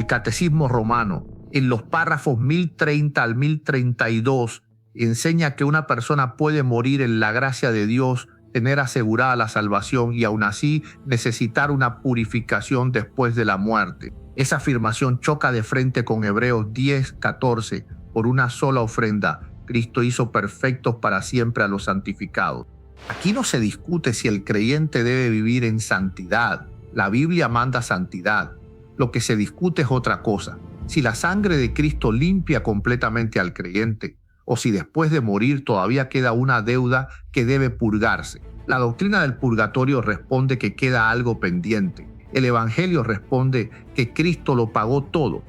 El Catecismo Romano, en los párrafos 1030 al 1032, enseña que una persona puede morir en la gracia de Dios, tener asegurada la salvación y aún así necesitar una purificación después de la muerte. Esa afirmación choca de frente con Hebreos 10:14. Por una sola ofrenda, Cristo hizo perfectos para siempre a los santificados. Aquí no se discute si el creyente debe vivir en santidad. La Biblia manda santidad. Lo que se discute es otra cosa. Si la sangre de Cristo limpia completamente al creyente, o si después de morir todavía queda una deuda que debe purgarse. La doctrina del purgatorio responde que queda algo pendiente. El Evangelio responde que Cristo lo pagó todo.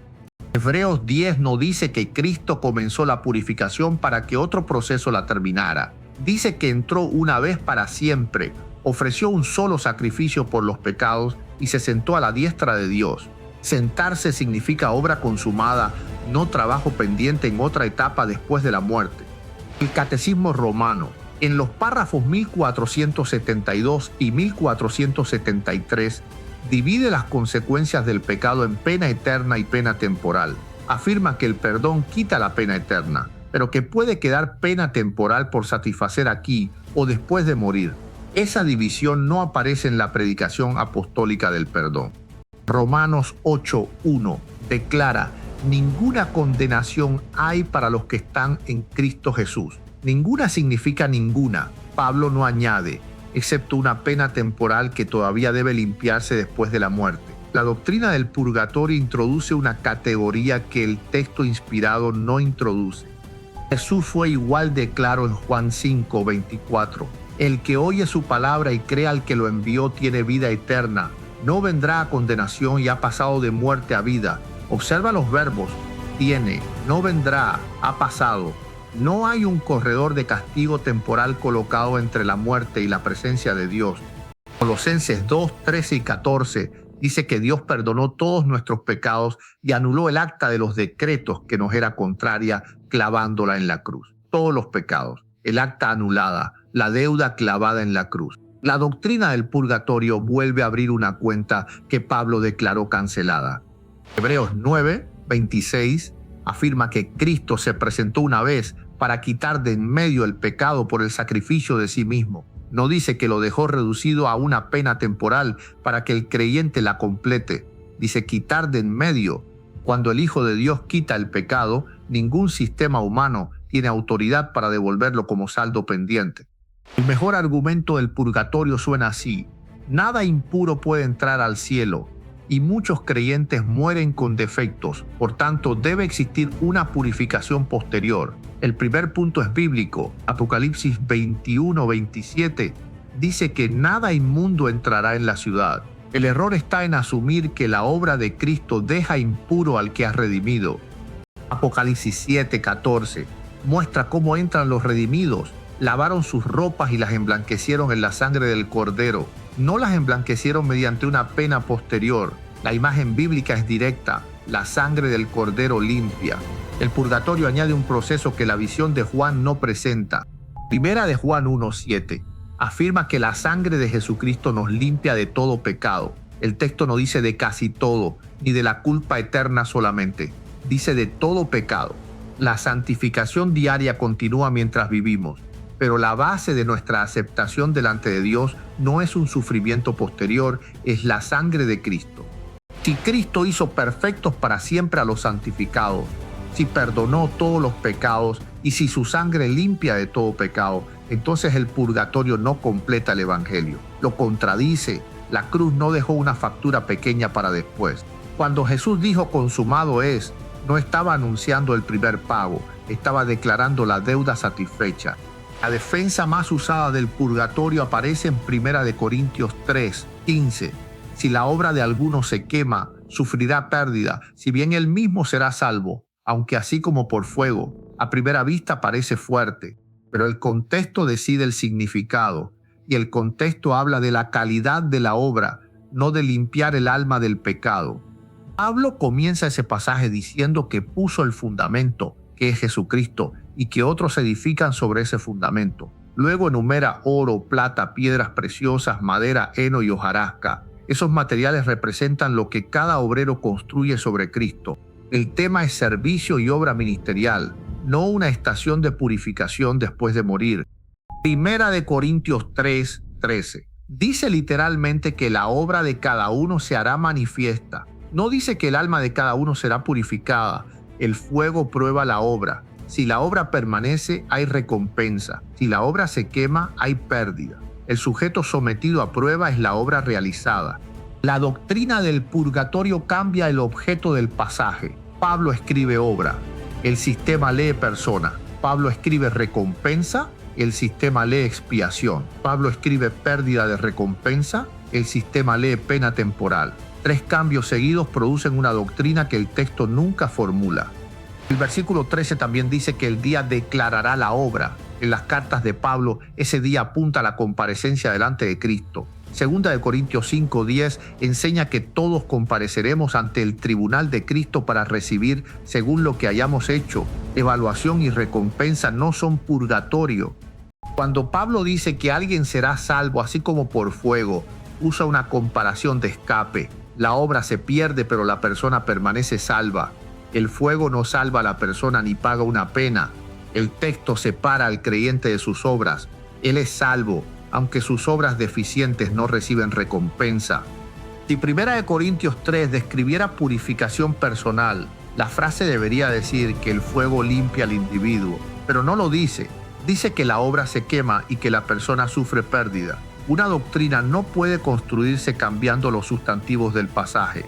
Hebreos 10 no dice que Cristo comenzó la purificación para que otro proceso la terminara. Dice que entró una vez para siempre, ofreció un solo sacrificio por los pecados y se sentó a la diestra de Dios. Sentarse significa obra consumada, no trabajo pendiente en otra etapa después de la muerte. El Catecismo Romano, en los párrafos 1472 y 1473, divide las consecuencias del pecado en pena eterna y pena temporal. Afirma que el perdón quita la pena eterna, pero que puede quedar pena temporal por satisfacer aquí o después de morir. Esa división no aparece en la predicación apostólica del perdón. Romanos 8:1 declara: ninguna condenación hay para los que están en Cristo Jesús. Ninguna significa ninguna. Pablo no añade, excepto una pena temporal que todavía debe limpiarse después de la muerte. La doctrina del purgatorio introduce una categoría que el texto inspirado no introduce. Jesús fue igual de claro en Juan 5:24. El que oye su palabra y crea al que lo envió tiene vida eterna. No vendrá a condenación y ha pasado de muerte a vida. Observa los verbos. Tiene, no vendrá, ha pasado. No hay un corredor de castigo temporal colocado entre la muerte y la presencia de Dios. Colosenses 2:13 y 14 dice que Dios perdonó todos nuestros pecados y anuló el acta de los decretos que nos era contraria, clavándola en la cruz. Todos los pecados, el acta anulada, la deuda clavada en la cruz. La doctrina del purgatorio vuelve a abrir una cuenta que Pablo declaró cancelada. Hebreos 9:26 afirma que Cristo se presentó una vez para quitar de en medio el pecado por el sacrificio de sí mismo. No dice que lo dejó reducido a una pena temporal para que el creyente la complete. Dice quitar de en medio. Cuando el Hijo de Dios quita el pecado, ningún sistema humano tiene autoridad para devolverlo como saldo pendiente. El mejor argumento del purgatorio suena así: nada impuro puede entrar al cielo, y muchos creyentes mueren con defectos, por tanto debe existir una purificación posterior. El primer punto es bíblico. Apocalipsis 21:27 dice que nada inmundo entrará en la ciudad. El error está en asumir que la obra de Cristo deja impuro al que ha redimido. Apocalipsis 7:14 muestra cómo entran los redimidos. Lavaron sus ropas y las emblanquecieron en la sangre del Cordero. No las emblanquecieron mediante una pena posterior. La imagen bíblica es directa. La sangre del Cordero limpia. El purgatorio añade un proceso que la visión de Juan no presenta. Primera de Juan 1:7 afirma que la sangre de Jesucristo nos limpia de todo pecado. El texto no dice de casi todo, ni de la culpa eterna solamente. Dice de todo pecado. La santificación diaria continúa mientras vivimos. Pero la base de nuestra aceptación delante de Dios no es un sufrimiento posterior, es la sangre de Cristo. Si Cristo hizo perfectos para siempre a los santificados, si perdonó todos los pecados y si su sangre limpia de todo pecado, entonces el purgatorio no completa el Evangelio. Lo contradice. La cruz no dejó una factura pequeña para después. Cuando Jesús dijo consumado es, no estaba anunciando el primer pago, estaba declarando la deuda satisfecha. La defensa más usada del purgatorio aparece en 1 Corintios 3:15. Si la obra de alguno se quema, sufrirá pérdida, si bien él mismo será salvo, aunque así como por fuego. A primera vista parece fuerte, pero el contexto decide el significado, y el contexto habla de la calidad de la obra, no de limpiar el alma del pecado. Pablo comienza ese pasaje diciendo que puso el fundamento, que es Jesucristo, y que otros edifican sobre ese fundamento. Luego enumera oro, plata, piedras preciosas, madera, heno y hojarasca. Esos materiales representan lo que cada obrero construye sobre Cristo. El tema es servicio y obra ministerial, no una estación de purificación después de morir. Primera de Corintios 3:13. Dice literalmente que la obra de cada uno se hará manifiesta. No dice que el alma de cada uno será purificada. El fuego prueba la obra. Si la obra permanece, hay recompensa. Si la obra se quema, hay pérdida. El sujeto sometido a prueba es la obra realizada. La doctrina del purgatorio cambia el objeto del pasaje. Pablo escribe obra. El sistema lee persona. Pablo escribe recompensa. El sistema lee expiación. Pablo escribe pérdida de recompensa. El sistema lee pena temporal. 3 cambios seguidos producen una doctrina que el texto nunca formula. El versículo 13 también dice que el día declarará la obra. En las cartas de Pablo, ese día apunta a la comparecencia delante de Cristo. Segunda de Corintios 5:10 enseña que todos compareceremos ante el tribunal de Cristo para recibir según lo que hayamos hecho. Evaluación y recompensa no son purgatorio. Cuando Pablo dice que alguien será salvo así como por fuego, usa una comparación de escape. La obra se pierde, pero la persona permanece salva. El fuego no salva a la persona ni paga una pena. El texto separa al creyente de sus obras. Él es salvo, aunque sus obras deficientes no reciben recompensa. Si 1 de Corintios 3 describiera purificación personal, la frase debería decir que el fuego limpia al individuo, pero no lo dice. Dice que la obra se quema y que la persona sufre pérdida. Una doctrina no puede construirse cambiando los sustantivos del pasaje.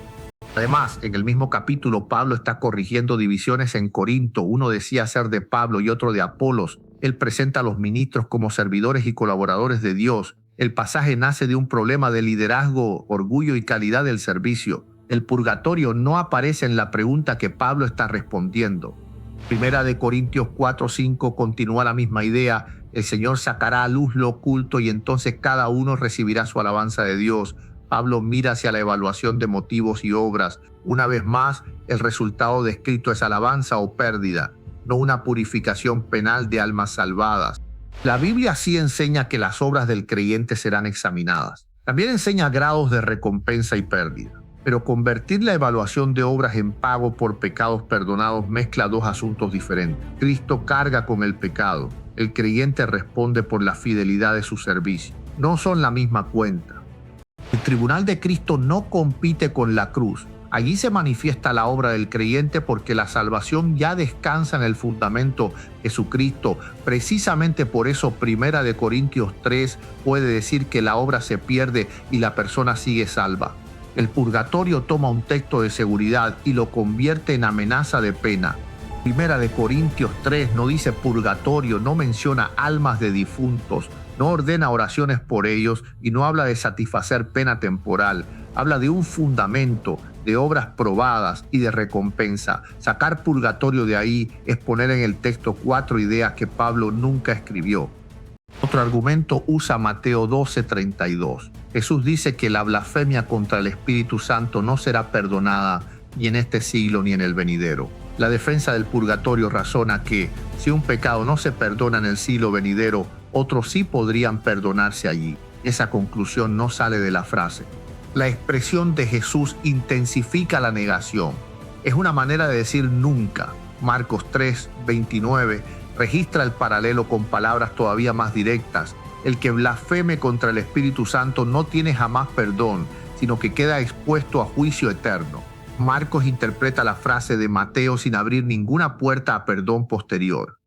Además, en el mismo capítulo, Pablo está corrigiendo divisiones en Corinto. Uno decía ser de Pablo y otro de Apolos. Él presenta a los ministros como servidores y colaboradores de Dios. El pasaje nace de un problema de liderazgo, orgullo y calidad del servicio. El purgatorio no aparece en la pregunta que Pablo está respondiendo. Primera de Corintios 4:5 continúa la misma idea. El Señor sacará a luz lo oculto y entonces cada uno recibirá su alabanza de Dios. Pablo mira hacia la evaluación de motivos y obras. Una vez más, el resultado descrito es alabanza o pérdida, no una purificación penal de almas salvadas. La Biblia sí enseña que las obras del creyente serán examinadas. También enseña grados de recompensa y pérdida. Pero convertir la evaluación de obras en pago por pecados perdonados mezcla 2 asuntos diferentes. Cristo carga con el pecado. El creyente responde por la fidelidad de su servicio. No son la misma cuenta. El tribunal de Cristo no compite con la cruz. Allí se manifiesta la obra del creyente porque la salvación ya descansa en el fundamento Jesucristo. Precisamente por eso 1 de Corintios 3 puede decir que la obra se pierde y la persona sigue salva. El purgatorio toma un texto de seguridad y lo convierte en amenaza de pena. 1 de Corintios 3 no dice purgatorio, no menciona almas de difuntos, no ordena oraciones por ellos y no habla de satisfacer pena temporal. Habla de un fundamento, de obras probadas y de recompensa. Sacar purgatorio de ahí es poner en el texto 4 ideas que Pablo nunca escribió. Otro argumento usa Mateo 12:32. Jesús dice que la blasfemia contra el Espíritu Santo no será perdonada ni en este siglo ni en el venidero. La defensa del purgatorio razona que si un pecado no se perdona en el siglo venidero, otros sí podrían perdonarse allí. Esa conclusión no sale de la frase. La expresión de Jesús intensifica la negación. Es una manera de decir nunca. Marcos 3:29 registra el paralelo con palabras todavía más directas. El que blasfeme contra el Espíritu Santo no tiene jamás perdón, sino que queda expuesto a juicio eterno. Marcos interpreta la frase de Mateo sin abrir ninguna puerta a perdón posterior.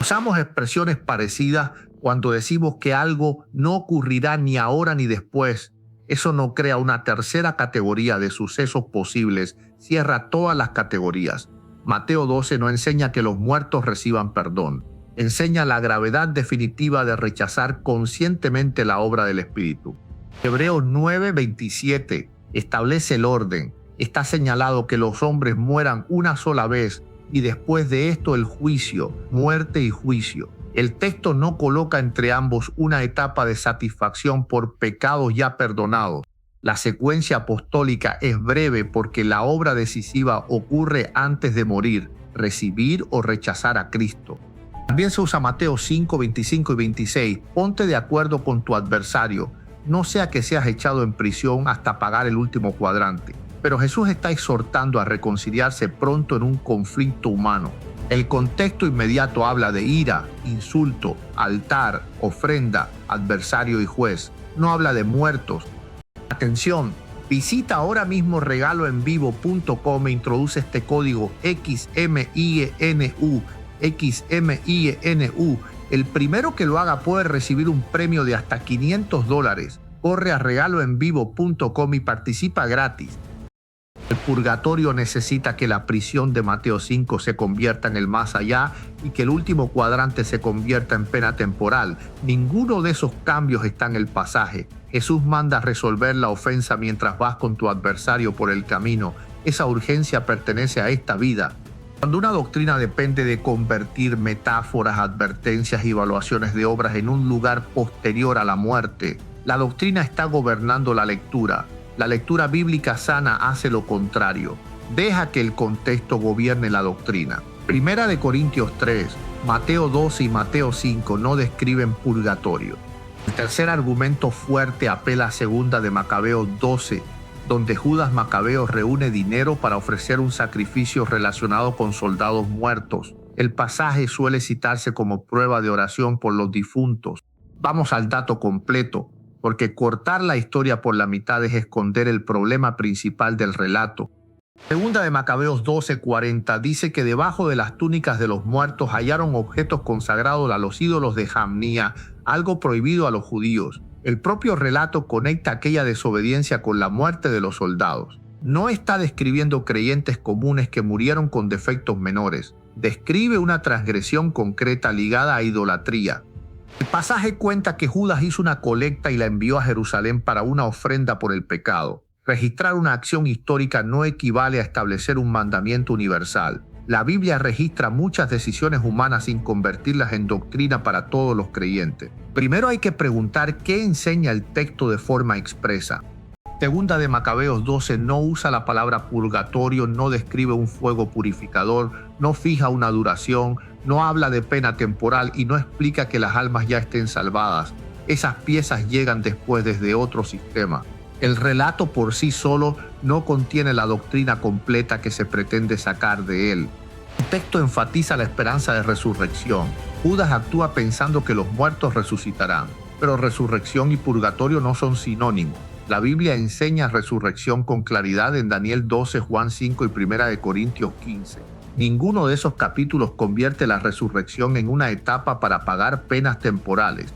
Usamos expresiones parecidas cuando decimos que algo no ocurrirá ni ahora ni después. Eso no crea una tercera categoría de sucesos posibles, cierra todas las categorías. Mateo 12 no enseña que los muertos reciban perdón. Enseña la gravedad definitiva de rechazar conscientemente la obra del Espíritu. Hebreos 9:27 establece el orden. Está señalado que los hombres mueran una sola vez y después de esto el juicio, muerte y juicio. El texto no coloca entre ambos una etapa de satisfacción por pecados ya perdonados. La secuencia apostólica es breve porque la obra decisiva ocurre antes de morir, recibir o rechazar a Cristo. También se usa Mateo 5:25 y 26. Ponte de acuerdo con tu adversario. no sea que seas echado en prisión hasta pagar el último cuadrante. Pero Jesús está exhortando a reconciliarse pronto en un conflicto humano. El contexto inmediato habla de ira, insulto, altar, ofrenda, adversario y juez. No habla de muertos. Atención, visita ahora mismo regaloenvivo.com e introduce este código XMINU. El primero que lo haga puede recibir un premio de hasta $500. Corre a regaloenvivo.com y participa gratis. El purgatorio necesita que la prisión de Mateo 5 se convierta en el más allá y que el último cuadrante se convierta en pena temporal. Ninguno de esos cambios está en el pasaje. Jesús manda resolver la ofensa mientras vas con tu adversario por el camino. Esa urgencia pertenece a esta vida. Cuando una doctrina depende de convertir metáforas, advertencias y evaluaciones de obras en un lugar posterior a la muerte, la doctrina está gobernando la lectura. La lectura bíblica sana hace lo contrario. Deja que el contexto gobierne la doctrina. Primera de Corintios 3, Mateo 12 y Mateo 5 no describen purgatorio. El tercer argumento fuerte apela a Segunda de Macabeos 12, donde Judas Macabeo reúne dinero para ofrecer un sacrificio relacionado con soldados muertos. El pasaje suele citarse como prueba de oración por los difuntos. Vamos al dato completo, porque cortar la historia por la mitad es esconder el problema principal del relato. Segunda de Macabeos 12:40 dice que debajo de las túnicas de los muertos hallaron objetos consagrados a los ídolos de Jamnia, algo prohibido a los judíos. El propio relato conecta aquella desobediencia con la muerte de los soldados. No está describiendo creyentes comunes que murieron con defectos menores. Describe una transgresión concreta ligada a idolatría. El pasaje cuenta que Judas hizo una colecta y la envió a Jerusalén para una ofrenda por el pecado. Registrar una acción histórica no equivale a establecer un mandamiento universal. La Biblia registra muchas decisiones humanas sin convertirlas en doctrina para todos los creyentes. Primero hay que preguntar qué enseña el texto de forma expresa. Segunda de Macabeos 12 no usa la palabra purgatorio, no describe un fuego purificador, no fija una duración, no habla de pena temporal y no explica que las almas ya estén salvadas. Esas piezas llegan después desde otro sistema. El relato por sí solo no contiene la doctrina completa que se pretende sacar de él. El texto enfatiza la esperanza de resurrección. Judas actúa pensando que los muertos resucitarán, pero resurrección y purgatorio no son sinónimos. La Biblia enseña resurrección con claridad en Daniel 12, Juan 5 y 1 de Corintios 15. Ninguno de esos capítulos convierte la resurrección en una etapa para pagar penas temporales.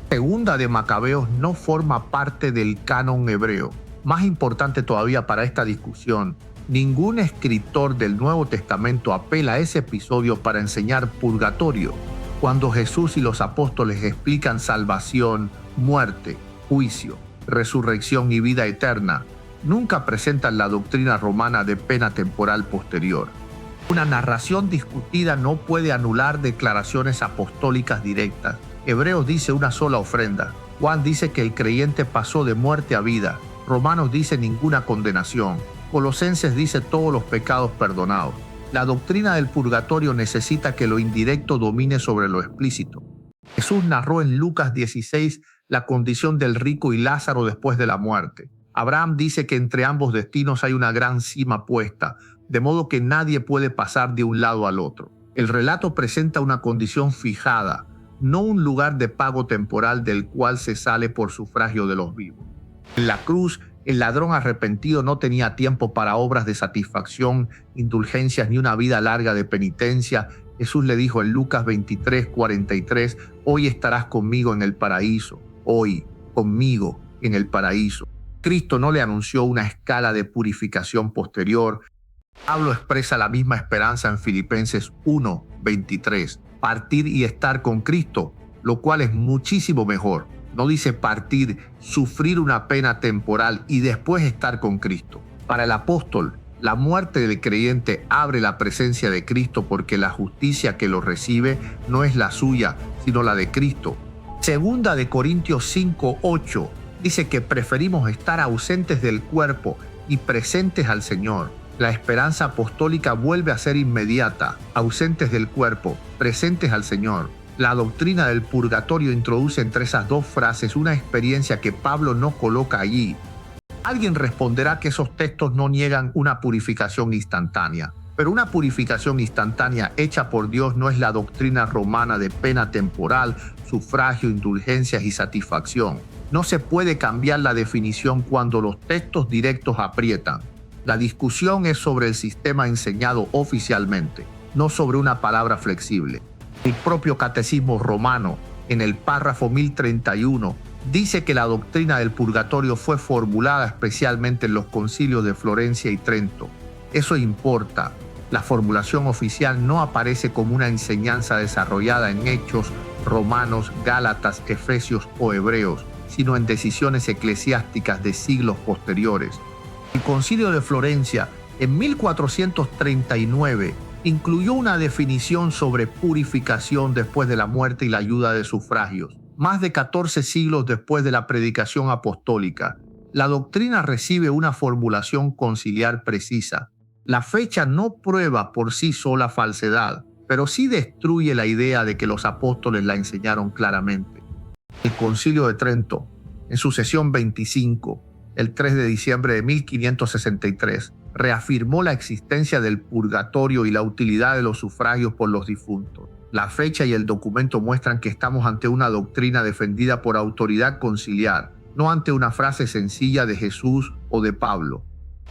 Segunda de Macabeos no forma parte del canon hebreo. Más importante todavía para esta discusión, ningún escritor del Nuevo Testamento apela a ese episodio para enseñar purgatorio. Cuando Jesús y los apóstoles explican salvación, muerte, juicio, resurrección y vida eterna, nunca presentan la doctrina romana de pena temporal posterior. Una narración discutida no puede anular declaraciones apostólicas directas. Hebreos dice una sola ofrenda. Juan dice que el creyente pasó de muerte a vida. Romanos dice ninguna condenación. Colosenses dice todos los pecados perdonados. La doctrina del purgatorio necesita que lo indirecto domine sobre lo explícito. Jesús narró en Lucas 16 la condición del rico y Lázaro después de la muerte. Abraham dice que entre ambos destinos hay una gran cima puesta, de modo que nadie puede pasar de un lado al otro. El relato presenta una condición fijada, no un lugar de pago temporal del cual se sale por sufragio de los vivos. En la cruz, el ladrón arrepentido no tenía tiempo para obras de satisfacción, indulgencias ni una vida larga de penitencia. Jesús le dijo en Lucas 23:43, hoy estarás conmigo en el paraíso, hoy conmigo en el paraíso. Cristo no le anunció una escala de purificación posterior. Pablo expresa la misma esperanza en Filipenses 1:23, partir y estar con Cristo, lo cual es muchísimo mejor. No dice partir, sufrir una pena temporal y después estar con Cristo. Para el apóstol, la muerte del creyente abre la presencia de Cristo porque la justicia que lo recibe no es la suya, sino la de Cristo. Segunda de Corintios 5:8 dice que preferimos estar ausentes del cuerpo y presentes al Señor. La esperanza apostólica vuelve a ser inmediata, ausentes del cuerpo, presentes al Señor. La doctrina del purgatorio introduce entre esas dos frases una experiencia que Pablo no coloca allí. Alguien responderá que esos textos no niegan una purificación instantánea, pero una purificación instantánea hecha por Dios no es la doctrina romana de pena temporal, sufragio, indulgencias y satisfacción. No se puede cambiar la definición cuando los textos directos aprietan. La discusión es sobre el sistema enseñado oficialmente, no sobre una palabra flexible. El propio Catecismo Romano, en el párrafo 1031, dice que la doctrina del purgatorio fue formulada especialmente en los concilios de Florencia y Trento. Eso importa. La formulación oficial no aparece como una enseñanza desarrollada en Hechos, Romanos, Gálatas, Efesios o Hebreos, sino en decisiones eclesiásticas de siglos posteriores. El Concilio de Florencia, en 1439, incluyó una definición sobre purificación después de la muerte y la ayuda de sufragios. Más de 14 siglos después de la predicación apostólica, la doctrina recibe una formulación conciliar precisa. La fecha no prueba por sí sola falsedad, pero sí destruye la idea de que los apóstoles la enseñaron claramente. El Concilio de Trento, en su sesión 25, el 3 de diciembre de 1563, reafirmó la existencia del purgatorio y la utilidad de los sufragios por los difuntos. La fecha y el documento muestran que estamos ante una doctrina defendida por autoridad conciliar, no ante una frase sencilla de Jesús o de Pablo.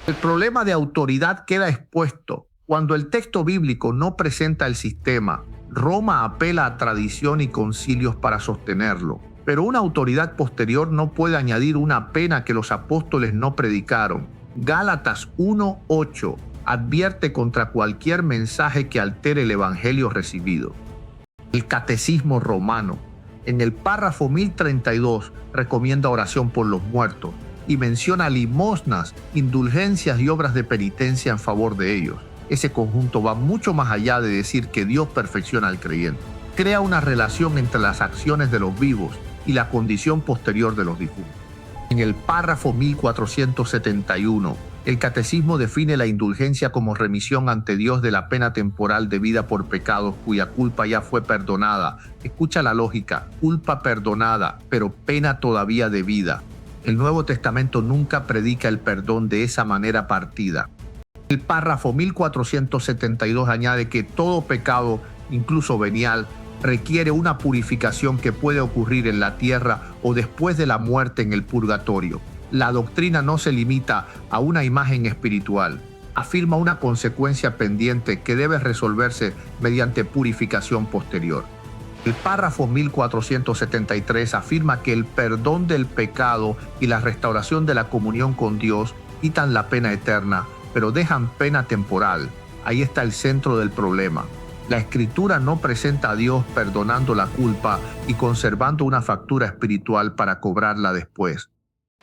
El problema de autoridad queda expuesto cuando el texto bíblico no presenta el sistema. Roma apela a tradición y concilios para sostenerlo, pero una autoridad posterior no puede añadir una pena que los apóstoles no predicaron. Gálatas 1:8 advierte contra cualquier mensaje que altere el evangelio recibido. El Catecismo Romano, en el párrafo 1032, recomienda oración por los muertos y menciona limosnas, indulgencias y obras de penitencia en favor de ellos. Ese conjunto va mucho más allá de decir que Dios perfecciona al creyente. Crea una relación entre las acciones de los vivos y la condición posterior de los difuntos. En el párrafo 1471, el Catecismo define la indulgencia como remisión ante Dios de la pena temporal debida por pecados cuya culpa ya fue perdonada. Escucha la lógica: culpa perdonada, pero pena todavía debida. El Nuevo Testamento nunca predica el perdón de esa manera partida. El párrafo 1472 añade que todo pecado, incluso venial, requiere una purificación que puede ocurrir en la tierra o después de la muerte en el purgatorio. La doctrina no se limita a una imagen espiritual, afirma una consecuencia pendiente que debe resolverse mediante purificación posterior. El párrafo 1473 afirma que el perdón del pecado y la restauración de la comunión con Dios quitan la pena eterna, pero dejan pena temporal. Ahí está el centro del problema. La Escritura no presenta a Dios perdonando la culpa y conservando una factura espiritual para cobrarla después.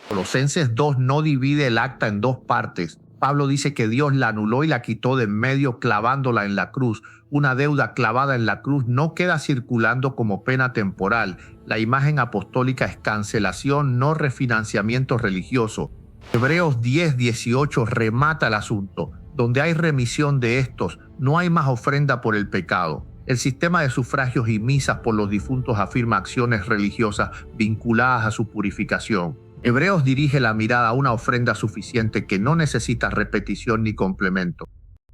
Colosenses 2 no divide el acta en dos partes. Pablo dice que Dios la anuló y la quitó de en medio clavándola en la cruz. Una deuda clavada en la cruz no queda circulando como pena temporal. La imagen apostólica es cancelación, no refinanciamiento religioso. Hebreos 10:18 remata el asunto. Donde hay remisión de estos, no hay más ofrenda por el pecado. El sistema de sufragios y misas por los difuntos afirma acciones religiosas vinculadas a su purificación. Hebreos dirige la mirada a una ofrenda suficiente que no necesita repetición ni complemento.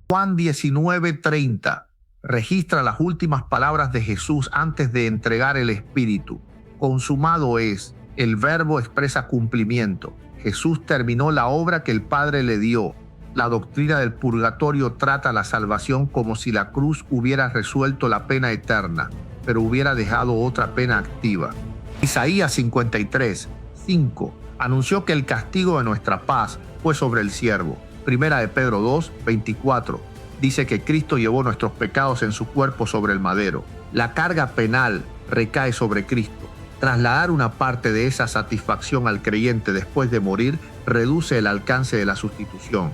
Juan 19:30 registra las últimas palabras de Jesús antes de entregar el Espíritu. Consumado es. El verbo expresa cumplimiento. Jesús terminó la obra que el Padre le dio. La doctrina del purgatorio trata la salvación como si la cruz hubiera resuelto la pena eterna, pero hubiera dejado otra pena activa. Isaías 53:5 anunció que el castigo de nuestra paz fue sobre el siervo. Primera de Pedro 2:24 dice que Cristo llevó nuestros pecados en su cuerpo sobre el madero. La carga penal recae sobre Cristo. Trasladar una parte de esa satisfacción al creyente después de morir reduce el alcance de la sustitución.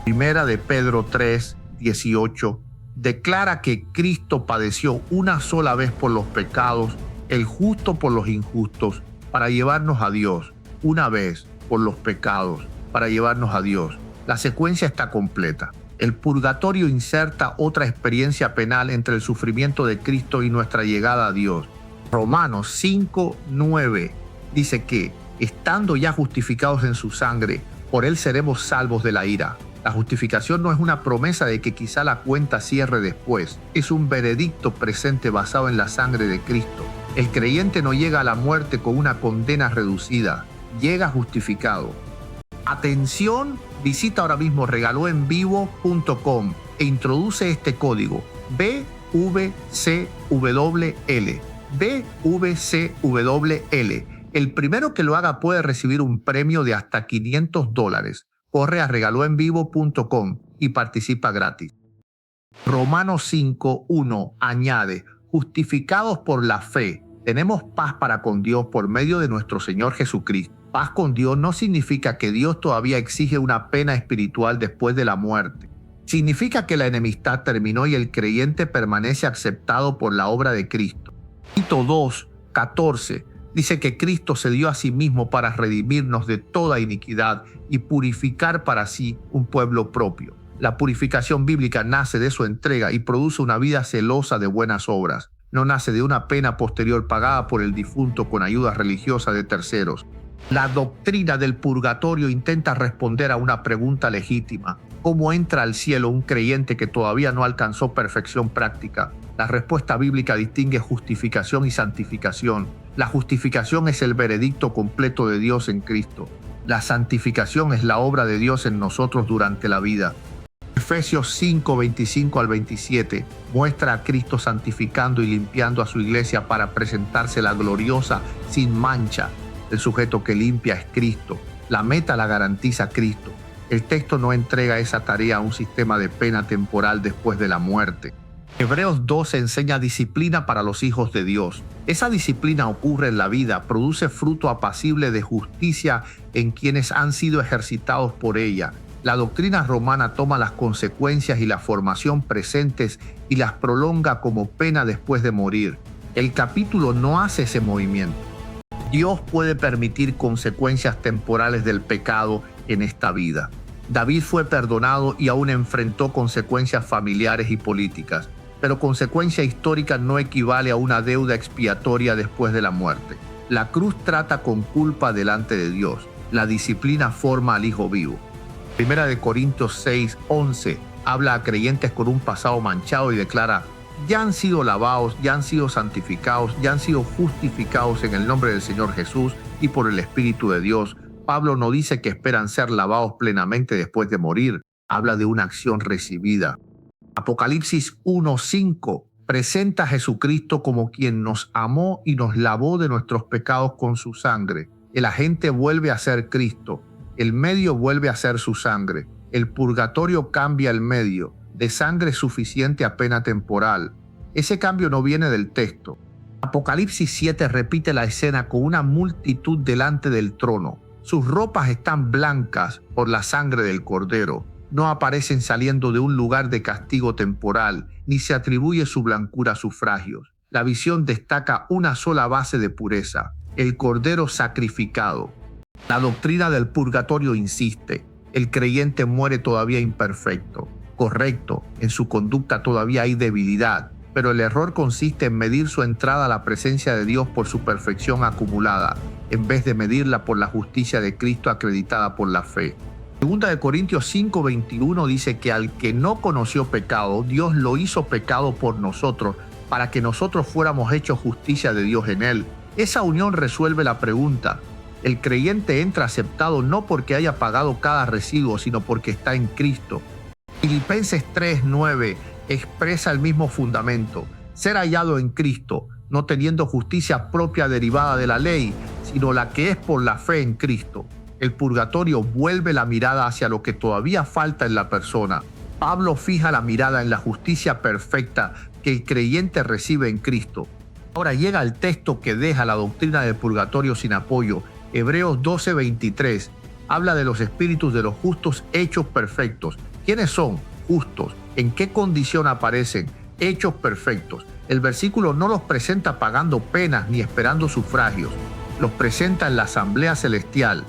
Primera de Pedro 3:18 declara que Cristo padeció una sola vez por los pecados, el justo por los injustos, para llevarnos a Dios. Una vez por los pecados, para llevarnos a Dios. La secuencia está completa. El purgatorio inserta otra experiencia penal entre el sufrimiento de Cristo y nuestra llegada a Dios. Romanos 5:9 dice que, estando ya justificados en su sangre, por él seremos salvos de la ira. La justificación no es una promesa de que quizá la cuenta cierre después, es un veredicto presente basado en la sangre de Cristo. El creyente no llega a la muerte con una condena reducida, llega justificado. Atención, visita ahora mismo regaloenvivo.com e introduce este código BVCWL. BVCWL. El primero que lo haga puede recibir un premio de hasta $500. Corre a regaloenvivo.com y participa gratis. Romanos 5:1 añade, justificados por la fe, tenemos paz para con Dios por medio de nuestro Señor Jesucristo. Paz con Dios no significa que Dios todavía exige una pena espiritual después de la muerte. Significa que la enemistad terminó y el creyente permanece aceptado por la obra de Cristo. Tito 2:14 dice que Cristo se dio a sí mismo para redimirnos de toda iniquidad y purificar para sí un pueblo propio. La purificación bíblica nace de su entrega y produce una vida celosa de buenas obras. No nace de una pena posterior pagada por el difunto con ayuda religiosa de terceros. La doctrina del purgatorio intenta responder a una pregunta legítima. ¿Cómo entra al cielo un creyente que todavía no alcanzó perfección práctica? La respuesta bíblica distingue justificación y santificación. La justificación es el veredicto completo de Dios en Cristo. La santificación es la obra de Dios en nosotros durante la vida. Efesios 5:25 al 27 muestra a Cristo santificando y limpiando a su iglesia para presentársela gloriosa, sin mancha. El sujeto que limpia es Cristo. La meta la garantiza Cristo. El texto no entrega esa tarea a un sistema de pena temporal después de la muerte. Hebreos 12 enseña disciplina para los hijos de Dios. Esa disciplina ocurre en la vida, produce fruto apacible de justicia en quienes han sido ejercitados por ella. La doctrina romana toma las consecuencias y la formación presentes y las prolonga como pena después de morir. El capítulo no hace ese movimiento. Dios puede permitir consecuencias temporales del pecado en esta vida. David fue perdonado y aún enfrentó consecuencias familiares y políticas, pero consecuencia histórica no equivale a una deuda expiatoria después de la muerte. La cruz trata con culpa delante de Dios. La disciplina forma al hijo vivo. Primera de Corintios 6:11 habla a creyentes con un pasado manchado y declara: ya han sido lavados, ya han sido santificados, ya han sido justificados en el nombre del Señor Jesús y por el Espíritu de Dios. Pablo no dice que esperan ser lavados plenamente después de morir. Habla de una acción recibida. Apocalipsis 1:5 presenta a Jesucristo como quien nos amó y nos lavó de nuestros pecados con su sangre. El agente vuelve a ser Cristo. El medio vuelve a ser su sangre. El purgatorio cambia el medio. De sangre suficiente a pena temporal. Ese cambio no viene del texto. Apocalipsis 7 repite la escena con una multitud delante del trono. Sus ropas están blancas por la sangre del Cordero. No aparecen saliendo de un lugar de castigo temporal, ni se atribuye su blancura a sufragios. La visión destaca una sola base de pureza: el Cordero sacrificado. La doctrina del purgatorio insiste: el creyente muere todavía imperfecto. Correcto, en su conducta todavía hay debilidad, pero el error consiste en medir su entrada a la presencia de Dios por su perfección acumulada, en vez de medirla por la justicia de Cristo acreditada por la fe. Segunda de Corintios 5:21 dice que al que no conoció pecado, Dios lo hizo pecado por nosotros, para que nosotros fuéramos hechos justicia de Dios en él. Esa unión resuelve la pregunta. El creyente entra aceptado no porque haya pagado cada residuo, sino porque está en Cristo. Filipenses 3:9 expresa el mismo fundamento: ser hallado en Cristo, no teniendo justicia propia derivada de la ley, sino la que es por la fe en Cristo. El purgatorio vuelve la mirada hacia lo que todavía falta en la persona. Pablo fija la mirada en la justicia perfecta que el creyente recibe en Cristo. Ahora llega el texto que deja la doctrina del purgatorio sin apoyo. Hebreos 12:23 habla de los espíritus de los justos hechos perfectos. ¿Quiénes son justos? ¿En qué condición aparecen? Hechos perfectos. El versículo no los presenta pagando penas ni esperando sufragios. Los presenta en la asamblea celestial.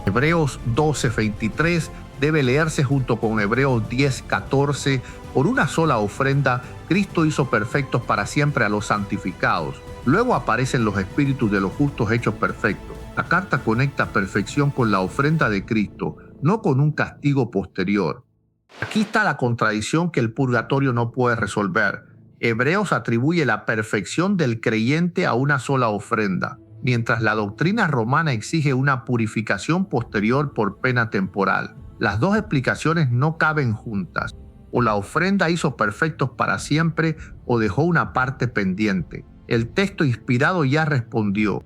Hebreos 12:23 debe leerse junto con Hebreos 10:14. Por una sola ofrenda, Cristo hizo perfectos para siempre a los santificados. Luego aparecen los espíritus de los justos hechos perfectos. La carta conecta perfección con la ofrenda de Cristo, no con un castigo posterior. Aquí está la contradicción que el purgatorio no puede resolver. Hebreos atribuye la perfección del creyente a una sola ofrenda, mientras la doctrina romana exige una purificación posterior por pena temporal. Las dos explicaciones no caben juntas. O la ofrenda hizo perfectos para siempre o dejó una parte pendiente. El texto inspirado ya respondió.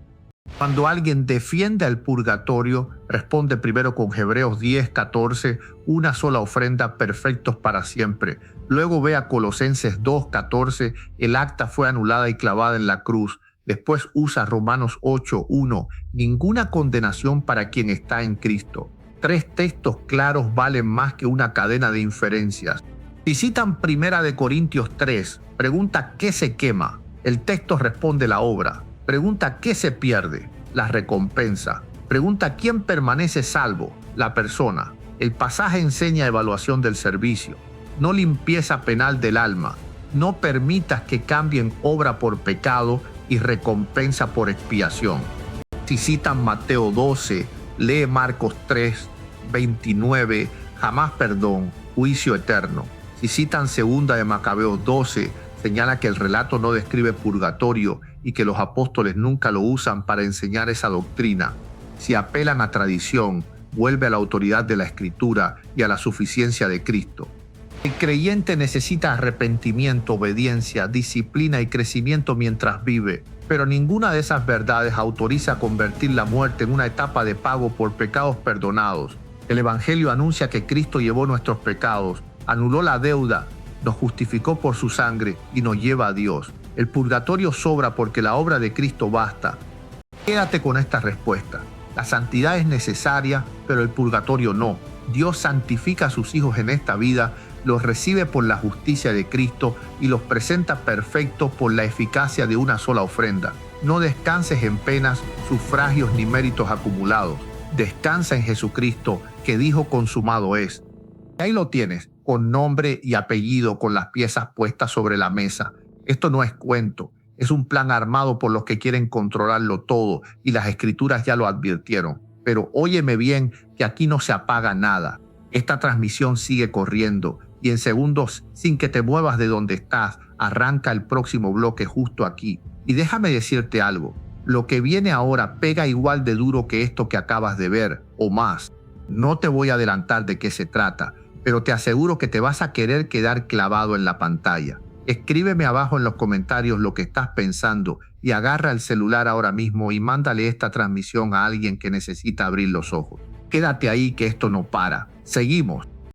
Cuando alguien defiende al purgatorio, responde primero con Hebreos 10:14, una sola ofrenda, perfectos para siempre. Luego ve a Colosenses 2:14, el acta fue anulada y clavada en la cruz. Después usa Romanos 8:1, ninguna condenación para quien está en Cristo. 3 textos claros valen más que una cadena de inferencias. Si citan 1 Corintios 3, pregunta ¿qué se quema? El texto responde la obra. Pregunta ¿qué se pierde? La recompensa. Pregunta ¿quién permanece salvo? La persona. El pasaje enseña evaluación del servicio, no limpieza penal del alma. No permitas que cambien obra por pecado y recompensa por expiación. Si citan Mateo 12, lee Marcos 3, 29, jamás perdón, juicio eterno. Si citan 2 de Macabeos 12, señala que el relato no describe purgatorio y que los apóstoles nunca lo usan para enseñar esa doctrina. Si apelan a tradición, vuelve a la autoridad de la Escritura y a la suficiencia de Cristo. El creyente necesita arrepentimiento, obediencia, disciplina y crecimiento mientras vive, pero ninguna de esas verdades autoriza a convertir la muerte en una etapa de pago por pecados perdonados. El Evangelio anuncia que Cristo llevó nuestros pecados, anuló la deuda, nos justificó por su sangre y nos lleva a Dios. El purgatorio sobra porque la obra de Cristo basta. Quédate con esta respuesta. La santidad es necesaria, pero el purgatorio no. Dios santifica a sus hijos en esta vida, los recibe por la justicia de Cristo y los presenta perfectos por la eficacia de una sola ofrenda. No descanses en penas, sufragios ni méritos acumulados. Descansa en Jesucristo, que dijo consumado es. Y ahí lo tienes, con nombre y apellido, con las piezas puestas sobre la mesa. Esto no es cuento, es un plan armado por los que quieren controlarlo todo y las escrituras ya lo advirtieron. Pero óyeme bien que aquí no se apaga nada. Esta transmisión sigue corriendo y en segundos, sin que te muevas de donde estás, arranca el próximo bloque justo aquí. Y déjame decirte algo, lo que viene ahora pega igual de duro que esto que acabas de ver, o más. No te voy a adelantar de qué se trata, pero te aseguro que te vas a querer quedar clavado en la pantalla. Escríbeme abajo en los comentarios lo que estás pensando y agarra el celular ahora mismo y mándale esta transmisión a alguien que necesita abrir los ojos. Quédate ahí que esto no para. Seguimos.